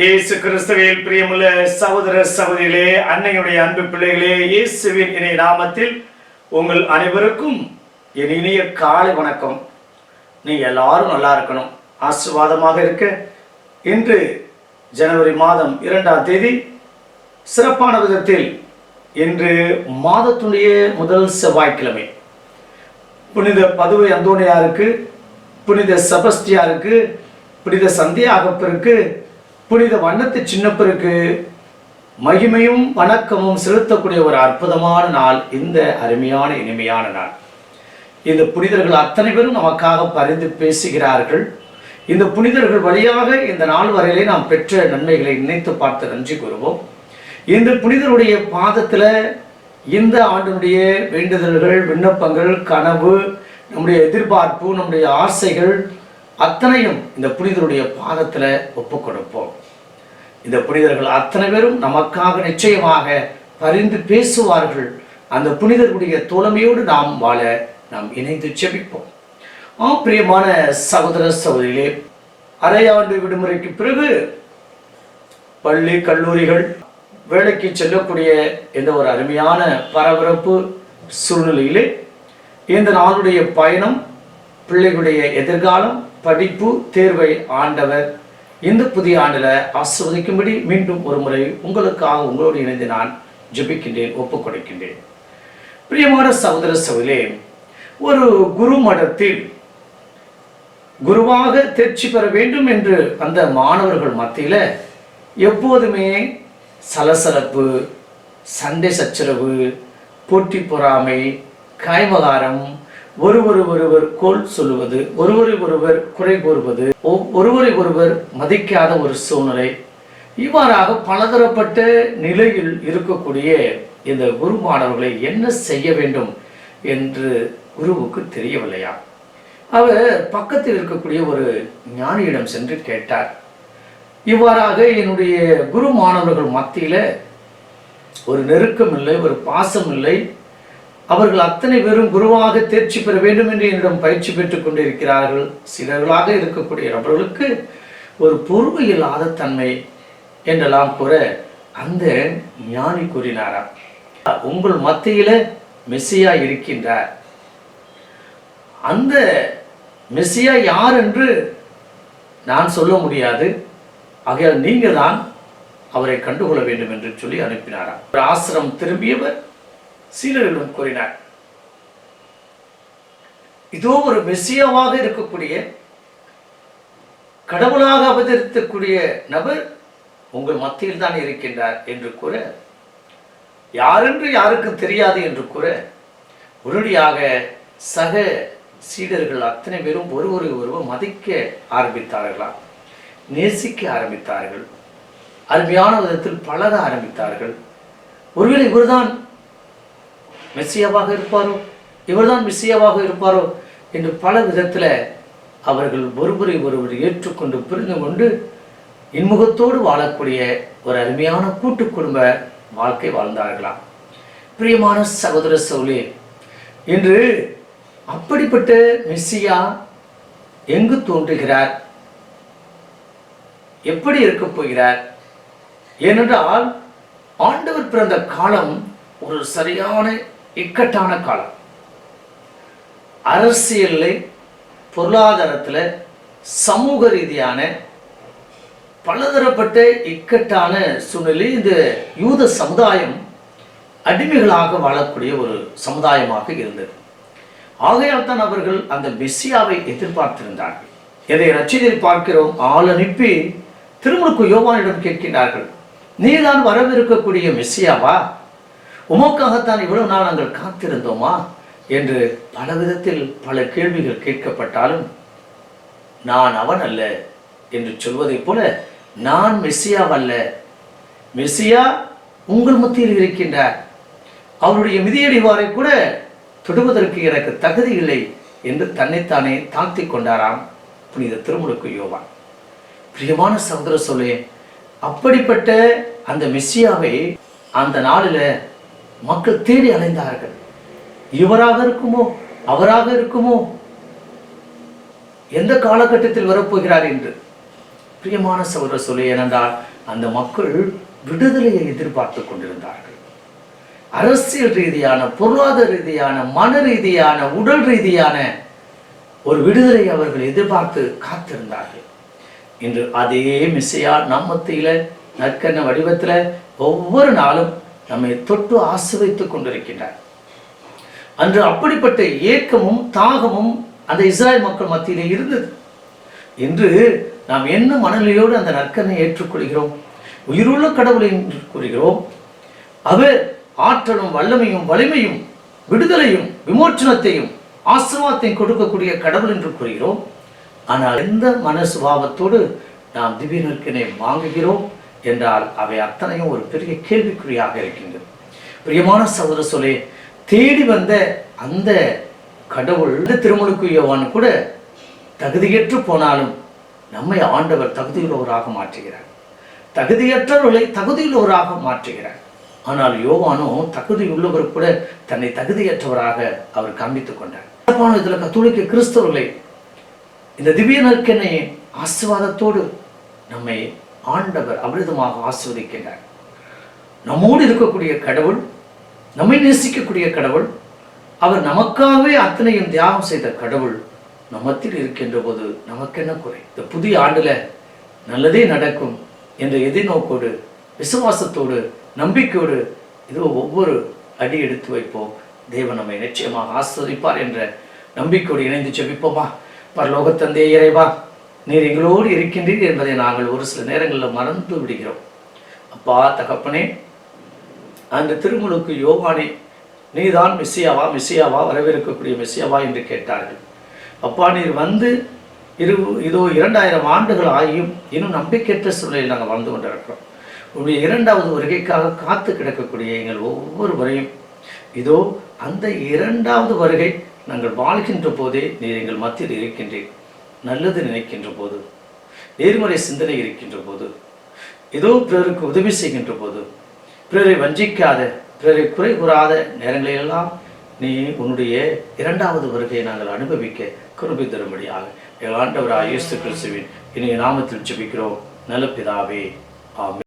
இயேசு கிறிஸ்துவில் பிரியமுள்ள சகோதர சகோதரிகளே, அன்னையுடைய அன்பு பிள்ளைகளே, இயேசுவின் இணைய நாமத்தில் உங்கள் அனைவருக்கும் என் இனிய காலை வணக்கம். நீங்க எல்லாரும் நல்லா இருக்கணும், ஆசீர்வாதமாக இருக்க. இன்று ஜனவரி மாதம் 2ஆம் தேதி சிறப்பான விதத்தில் இன்று மாதத்துடைய முதல் செவ்வாய்க்கிழமை. புனித பதுவை அந்தோனியாருக்கு, புனித செபஸ்தியாருக்கு, புனித சந்தியாகப்பருக்கு, புனித வண்ணத்து சின்னப்பருக்கு மகிமையும் வணக்கமும் செலுத்தக்கூடிய ஒரு அற்புதமான நாள், இந்த அருமையான இனிமையான நாள். இந்த புனிதர்கள் அத்தனை பேரும் நமக்காக பரிந்து பேசுகிறார்கள். இந்த புனிதர்கள் வழியாக இந்த நாள் வரையிலே நாம் பெற்ற நன்மைகளை நினைத்து பார்த்து நன்றி கூறுவோம். இந்த புனிதருடைய பாதத்தில் இந்த ஆண்டினுடைய வேண்டுதல்கள், விண்ணப்பங்கள், கனவு, நம்முடைய எதிர்பார்ப்பு, நம்முடைய ஆசைகள் அத்தனையும் இந்த புனிதருடைய பாதத்தில் ஒப்பு கொடுப்போம். இந்த புனிதர்கள் அத்தனை பேரும் நமக்காக நிச்சயமாக பரிந்து பேசுவார்கள். அந்த புனிதர்களுடைய தோழமையோடு நாம் வாழ நாம் இணைந்து ஜெபிப்போம். பிரியமான சகோதர சகோதரிகளே, அரையாண்டு விடுமுறைக்கு பிறகு பள்ளி கல்லூரிகள் வேலைக்கு செல்லக்கூடிய இந்த ஒரு அருமையான பரபரப்பு சூழ்நிலையிலே இந்த நாளுடைய பயணம், பிள்ளைகளுடைய எதிர்காலம், படிப்பு, தேர்வை ஆண்டவர் இந்த புதிய ஆண்டில் ஆசீர்வதிக்கும்படி மீண்டும் ஒரு முறை உங்களுக்காக உங்களோடு இணைந்து நான் ஜெபிக்கின்றேன், ஒப்புக் கொடுக்கின்றேன். பிரியமான சகோதர சகோதரிகளே, ஒரு குரு மடத்தில் குருவாக தேர்ச்சி பெற வேண்டும் என்று அந்த மாணவர்கள் மத்தியில் எப்போதுமே சலசலப்பு, சண்டை சச்சரவு, போட்டி பொறாமை, காய்மகாரம், ஒருவர் கோல் சொல்லுவது, ஒருவர் குறை கூறுவது, ஒருவர் மதிக்காத ஒரு சூழ்நிலை, இவ்வாறாக பலதரப்பட்ட நிலையில் இருக்கக்கூடிய இந்த குரு மாணவர்களை என்ன செய்ய வேண்டும் என்று குருவுக்கு தெரியவில்லையா? அவர் பக்கத்தில் இருக்கக்கூடிய ஒரு ஞானியிடம் சென்று கேட்டார். இவ்வாறாக என்னுடைய குரு மாணவர்கள் மத்தியில் ஒரு நெருக்கம் இல்லை, ஒரு பாசம் இல்லை. அவர்கள் அத்தனை பேரும் குருவாக தேர்ச்சி பெற வேண்டும் என்று என்னிடம் பயிற்சி பெற்றுக் கொண்டிருக்கிறார்கள். சிலர்களாக இருக்கக்கூடிய நபர்களுக்கு ஒரு பொறுமை இல்லாத தன்மை என்றெல்லாம் கூற அந்த ஞானி கூறினாராம், உங்கள் மத்தியில மெசியா இருக்கின்றார். அந்த மெசியா யார் என்று நான் சொல்ல முடியாது, ஆகையால் நீங்க தான் அவரை கண்டுகொள்ள வேண்டும் என்று சொல்லி அனுப்பினாராம். ஒரு ஆசிரமம் திரும்பியவர் சீடர்களிடம் கூறினார், இதோ ஒரு மெசியாவாக இருக்கக்கூடிய, கடவுளாக அவதரிக்கக்கூடிய நபர் உங்கள் மத்தியில் தான் இருக்கின்றார் என்று கூற, யாரென்று யாருக்கும் தெரியாது என்று கூற, உடனடியாக சக சீடர்கள் அத்தனை பேரும் ஒருவர் மதிக்க ஆரம்பித்தார்களாம், நேசிக்க ஆரம்பித்தார்கள், அருமையான விதத்தில் பழக ஆரம்பித்தார்கள். ஒருவேளை இவர்தான் மெசியாவாக இருப்பாரோ, இவர்தான் மெசியாவாக இருப்பாரோ என்று பல விதத்தில் அவர்கள் ஒருவர் ஏற்றுக்கொண்டு புரிந்து கொண்டு இன்முகத்தோடு வாழக்கூடிய ஒரு அருமையான கூட்டு குடும்ப வாழ்க்கை வாழ்ந்தார்களாம். பிரியமான சகோதர சகோதரிகளே, இன்று அப்படிப்பட்ட மெசியா எங்கு தோன்றுகிறார், எப்படி இருக்க போகிறார்? ஏனென்றால் ஆண்டவர் பிறந்த காலம் ஒரு சரியான இக்கட்டான காலம். அரசியலில், பொருளாதாரத்தில், சமூக ரீதியான பலதரப்பட்ட இக்கட்டான சூழ்நிலை. இந்த யூத சமுதாயம் அடிமைகளாக வாழக்கூடிய ஒரு சமுதாயமாக இருந்தது. ஆகையால் தான் அவர்கள் அந்த மெசியாவை எதிர்பார்த்திருந்தார்கள். எதை ரட்சிதில் பார்க்கிறோம், ஆள் அனுப்பி திருமுழுக்கு யோவானிடம் கேட்கிறார்கள், நீதான் வரவிருக்கக்கூடிய மெசியாவா? உமக்காகத்தான் இவ்வளவு நாள் நாங்கள் காத்திருந்தோமா என்று பல விதத்தில் பல கேள்விகள் கேட்கப்பட்டாலும், நான் அவன் அல்ல என்று சொல்வதை போல, நான் மெசியாவல்ல, மெசியா உங்கள் மத்தியில் இருக்கின்றார், அவருடைய மிதியடிவாரை கூட தொடுவதற்கு எனக்கு தகுதி இல்லை என்று தன்னைத்தானே தாழ்த்தி கொண்டாராம் புனித திருமுழுக்கு யோவான். பிரியமான சகோதர சொல்லே, அப்படிப்பட்ட அந்த மெசியாவை அந்த நாளில் மக்கள் தேடி அலைந்தார்கள். இவராக இருக்குமோ, அவராக இருக்குமோ, எந்த காலகட்டத்தில் வரப்போகிறார் என்று. பிரியமான சகோதர சொல்லி, ஏனென்றால் அந்த மக்கள் விடுதலையை எதிர்பார்த்து கொண்டிருந்தார்கள். அரசியல் ரீதியான, பொருளாதார ரீதியான, மன ரீதியான, உடல் ரீதியான ஒரு விடுதலை அவர்கள் எதிர்பார்த்து காத்திருந்தார்கள். இன்று அதே மெசியா நம் மத்தியில நற்கண்ண வடிவத்துல ஒவ்வொரு நாளும் நம்மை தொட்டு ஆசீர்வதித்துக் கொண்டிருக்கின்றார். அன்று அப்படிப்பட்ட ஏக்கமும் தாகமும் அந்த இஸ்ராயல் மக்கள் மத்தியிலே இருந்தது. இன்று நாம் என்ன மனநிலையோடு அந்த நற்கண்ணை ஏற்றுக்கொள்கிறோம்? உயிருள்ள கடவுளை கூறுகிறோம். அவர் ஆற்றலும் வல்லமையும் வலிமையும் விடுதலையும் விமோச்சனத்தையும் ஆசீர்வாதத்தையும் கொடுக்கக்கூடிய கடவுள் என்று கூறுகிறோம். ஆனால் எந்த மன சுபாவத்தோடு நாம் திவ்ய நற்கண்ணை வாங்குகிறோம் என்றால் அவை அத்தனையும் ஒரு பெரிய கேள்விக்குறியாக இருக்கின்றது. பிரியமான சகோதர சொல்லே, தேடி வந்த அந்த கடவுள் திருமுழுக்கு யோவான் கூட தகுதியற்று போனாலும் நம்மை ஆண்டவர் தகுதியுள்ளவராக மாற்றுகிறார். தகுதியற்றவர்களை தகுதியுள்ளவராக மாற்றுகிறார். ஆனால் யோவானோ தகுதியுள்ளவர் கூட தன்னை தகுதியற்றவராக அவர் காண்பித்துக் கொண்டார். இதில் கத்தோலிக்க கிறிஸ்தவர்களை இந்த திவ்ய நற்கெண்ணையின் ஆசீர்வாதத்தோடு நம்மை ஆண்டவர் அமிர்தமாக ஆசீர்வதிக்கின்றார். நம்மோடு இருக்கக்கூடிய கடவுள், நம்மை நேசிக்கக்கூடிய கடவுள், அவர் நமக்காகவே அத்தனையும் தியாகம் செய்த கடவுள் நம்மத்தில் இருக்கின்ற போது நமக்கு என்ன குறை? இந்த புதிய ஆண்டுல நல்லதே நடக்கும் என்ற எதிர்நோக்கோடு, விசுவாசத்தோடு, நம்பிக்கையோடு இதோ ஒவ்வொரு அடி எடுத்து வைப்போம். தேவன் நம்மை நிச்சயமாக ஆசீர்வதிப்பார் என்ற நம்பிக்கையோடு இணைந்து ஜெபிப்போமா? பரலோக தந்தையே இறைவா, நீர் எங்களோடு இருக்கின்றீர் என்பதை நாங்கள் ஒரு சில நேரங்களில் மறந்து விடுகிறோம். அப்பா தகப்பனே, அந்த திருமுழுக்கு யோவானே, நீதான் மெசியாவா மெசியாவா வரவிருக்கக்கூடிய மெசியாவா என்று கேட்டார்கள். அப்பா, நீர் வந்து இதோ 2000 ஆண்டுகள் ஆகியும் இன்னும் நம்பிக்கையற்ற சூழலில் நாங்கள் வாழ்ந்து கொண்டிருக்கிறோம். உங்களுடைய 2வது வருகைக்காக காத்து கிடக்கக்கூடிய எங்கள் ஒவ்வொருவரையும் இதோ அந்த 2வது வருகை நாங்கள் வாழ்கின்ற போதே நீர் எங்கள் மத்தியில் இருக்கின்றீர். நல்லது நினைக்கின்ற போது, நேர்மறை சிந்தனை இருக்கின்ற போது, ஏதோ பிறருக்கு உதவி செய்கின்ற போது, பிறரை வஞ்சிக்காத, பிறரை குறை கூறாத நேரங்களிலெல்லாம் நீ உன்னுடைய 2வது வருகையை நாங்கள் அனுபவிக்க கிருபை தரும்படியாக எங்கள் ஆண்டவராகிய இயேசு கிறிஸ்துவின் இனிய நாமத்தில் ஜெபிக்கிறோம் நல்ல பிதாவே. ஆமென்.